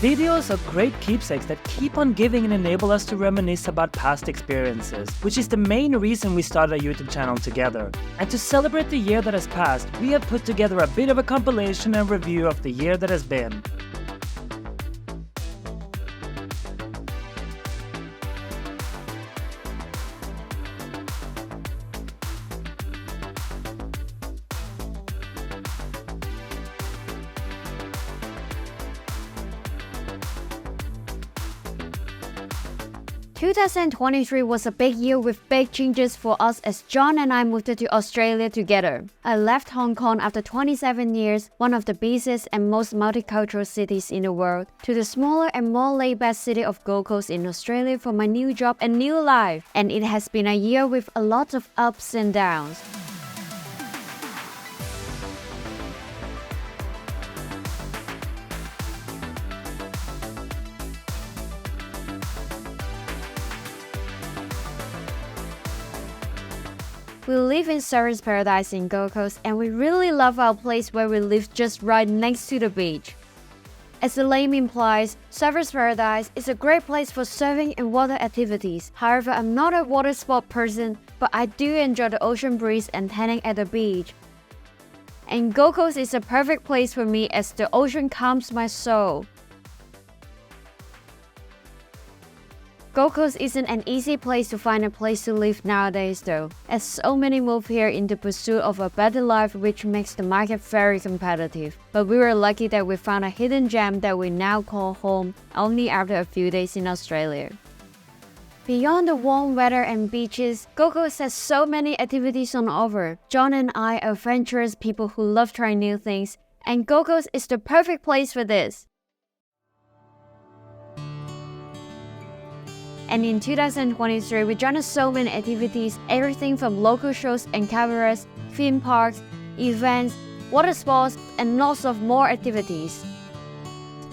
Videos are great keepsakes that keep on giving and enable us to reminisce about past experiences, which is the main reason we started a YouTube channel together. And to celebrate the year that has passed, we have put together a bit of a compilation and review of the year that has been. Two 2023 was a big year with big changes for us as John and I moved to Australia together. I left Hong Kong after 27 years, one of the busiest and most multicultural cities in the world, to the smaller and more laid-back city of Gold Coast in Australia for my new job and new life. And it has been a year with a lot of ups and downs. We live in Surfers Paradise in Gold Coast, and we really love our place where we live just right next to the beach. As the name implies, Surfers Paradise is a great place for surfing and water activities. However, I'm not a water sport person, but I do enjoy the ocean breeze and tanning at the beach. And Gold Coast is a perfect place for me as the ocean calms my soul. Gold Coast isn't an easy place to find a place to live nowadays though, as so many move here in the pursuit of a better life, which makes the market very competitive. But we were lucky that we found a hidden gem that we now call home only after a few days in Australia. Beyond the warm weather and beaches, Gold Coast has so many activities on offer. John and I are adventurous people who love trying new things, and Gold Coast is the perfect place for this. And in 2023, we joined so many activities, everything from local shows and cabarets, theme parks, events, water sports, and lots of more activities.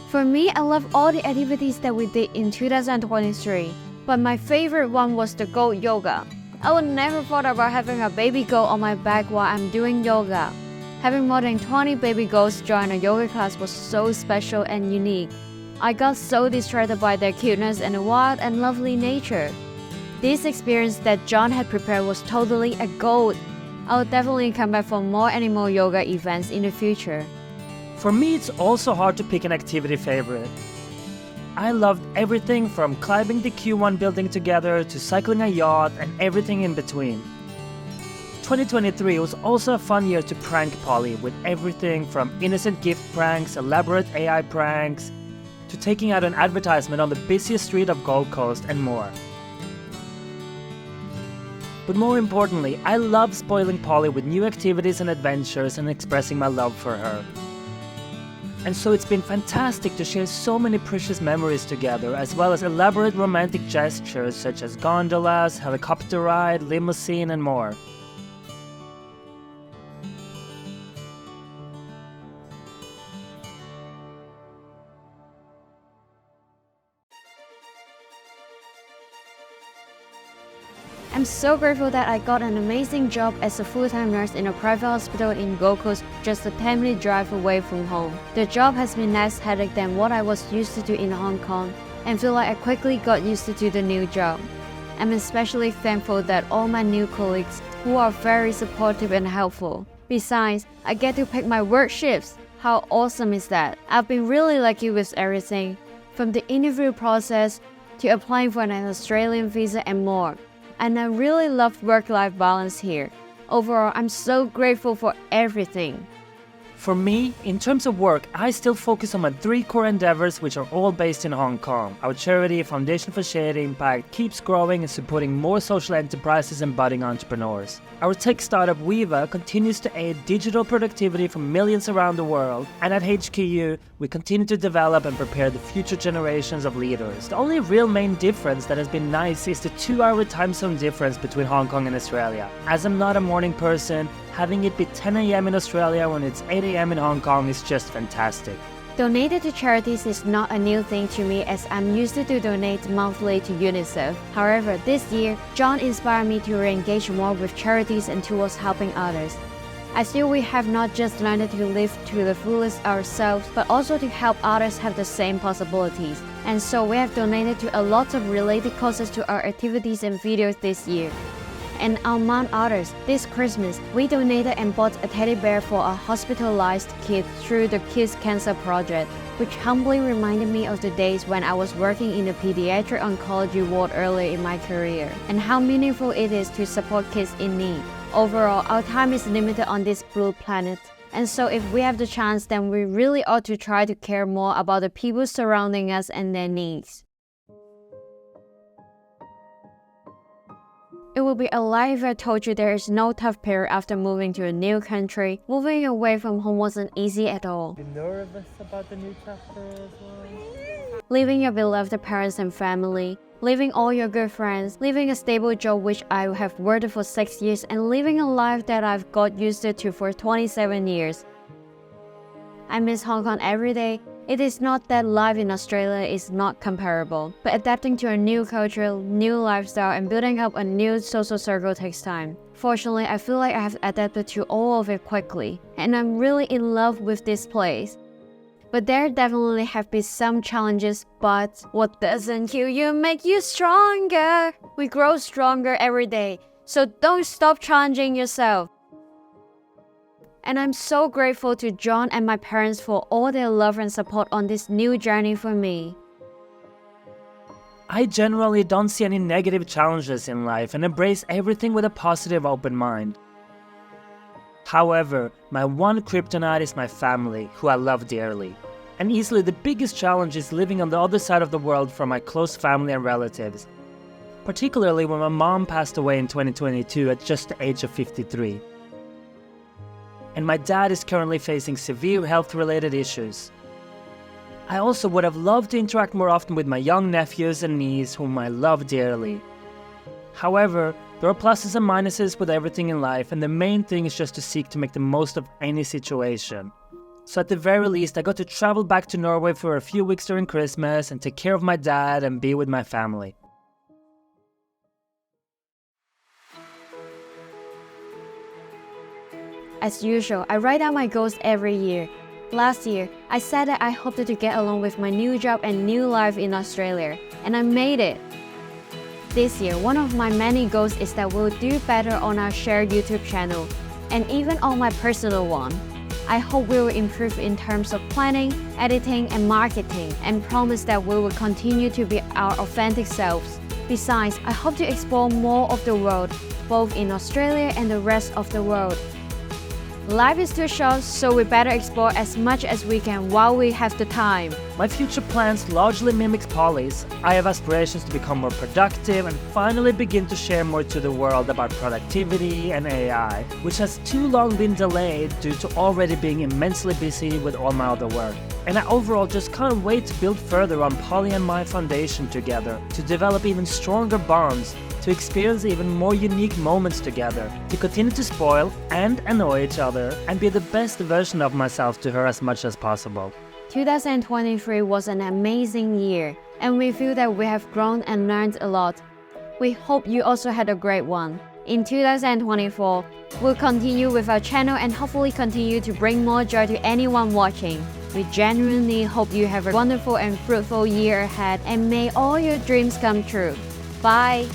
For me, I love all the activities that we did in 2023, but my favorite one was the goat yoga. I would never thought about having a baby goat on my back while I'm doing yoga. Having more than 20 baby goats join a yoga class was so special and unique. I got so distracted by their cuteness and the wild and lovely nature. This experience that John had prepared was totally a gold. I'll definitely come back for more animal yoga events in the future. For me, it's also hard to pick an activity favorite. I loved everything from climbing the Q1 building together to cycling a yacht and everything in between. 2023 was also a fun year to prank Polly with everything from innocent gift pranks, elaborate AI pranks, to taking out an advertisement on the busiest street of Gold Coast and more. But more importantly, I love spoiling Polly with new activities and adventures and expressing my love for her. And so it's been fantastic to share so many precious memories together, as well as elaborate romantic gestures such as gondolas, helicopter ride, limousine, and more. I'm so grateful that I got an amazing job as a full-time nurse in a private hospital in Gold Coast, just a 10-minute drive away from home. The job has been less headache than what I was used to do in Hong Kong, and feel like I quickly got used to the new job. I'm especially thankful that all my new colleagues who are very supportive and helpful. Besides, I get to pick my work shifts. How awesome is that? I've been really lucky with everything, from the interview process to applying for an Australian visa and more. And I really love work-life balance here. Overall, I'm so grateful for everything. For me, in terms of work, I still focus on my 3 core endeavors, which are all based in Hong Kong. Our charity, Foundation for Charity Impact, keeps growing and supporting more social enterprises and budding entrepreneurs. Our tech startup Weaver continues to aid digital productivity for millions around the world, and at HQU, we continue to develop and prepare the future generations of leaders. The only real main difference that has been nice is the 2-hour time zone difference between Hong Kong and Australia. As I'm not a morning person, having it be 10 AM in Australia when it's 8 AM in Hong Kong is just fantastic. Donating to charities is not a new thing to me, as I'm used to donate monthly to UNICEF. However, this year, John inspired me to re-engage more with charities and towards helping others. As you, we have not just learned to live to the fullest ourselves, but also to help others have the same possibilities. And so we have donated to a lot of related causes to our activities and videos this year. And among others, this Christmas, we donated and bought a teddy bear for a hospitalized kid through the Kids Cancer Project, which humbly reminded me of the days when I was working in the pediatric oncology ward earlier in my career, and how meaningful it is to support kids in need. Overall, our time is limited on this blue planet, and so if we have the chance, then we really ought to try to care more about the people surrounding us and their needs. It would be a lie if I told you there is no tough period after moving to a new country. Moving away from home wasn't easy at all. Be nervous about the new chapter as well. Leaving your beloved parents and family, leaving all your good friends, leaving a stable job which I have worked for 6 years, and living a life that I've got used to for 27 years. I miss Hong Kong every day. It is not that life in Australia is not comparable, but adapting to a new culture, new lifestyle, and building up a new social circle takes time. Fortunately, I feel like I have adapted to all of it quickly, and I'm really in love with this place. But there definitely have been some challenges, but what doesn't kill you make you stronger. We grow stronger every day, so don't stop challenging yourself. And I'm so grateful to John and my parents for all their love and support on this new journey for me. I generally don't see any negative challenges in life and embrace everything with a positive, open mind. However, my one kryptonite is my family, who I love dearly. And easily the biggest challenge is living on the other side of the world from my close family and relatives. Particularly when my mom passed away in 2022 at just the age of 53. And my dad is currently facing severe health-related issues. I also would have loved to interact more often with my young nephews and niece, whom I love dearly. However, there are pluses and minuses with everything in life, and the main thing is just to seek to make the most of any situation. So at the very least, I got to travel back to Norway for a few weeks during Christmas and take care of my dad and be with my family. As usual, I write down my goals every year. Last year, I said that I hoped to get along with my new job and new life in Australia, and I made it. This year, one of my many goals is that we'll do better on our shared YouTube channel, and even on my personal one. I hope we will improve in terms of planning, editing, and marketing, and promise that we will continue to be our authentic selves. Besides, I hope to explore more of the world, both in Australia and the rest of the world. Life is too short, so we better explore as much as we can while we have the time. My future plans largely mimic Polly's. I have aspirations to become more productive and finally begin to share more to the world about productivity and AI, which has too long been delayed due to already being immensely busy with all my other work. And I overall just can't wait to build further on Polly and my foundation together, to develop even stronger bonds, to experience even more unique moments together, to continue to spoil and annoy each other, and be the best version of myself to her as much as possible. 2023 was an amazing year, and we feel that we have grown and learned a lot. We hope you also had a great one. In 2024, we'll continue with our channel and hopefully continue to bring more joy to anyone watching. We genuinely hope you have a wonderful and fruitful year ahead, and may all your dreams come true. Bye!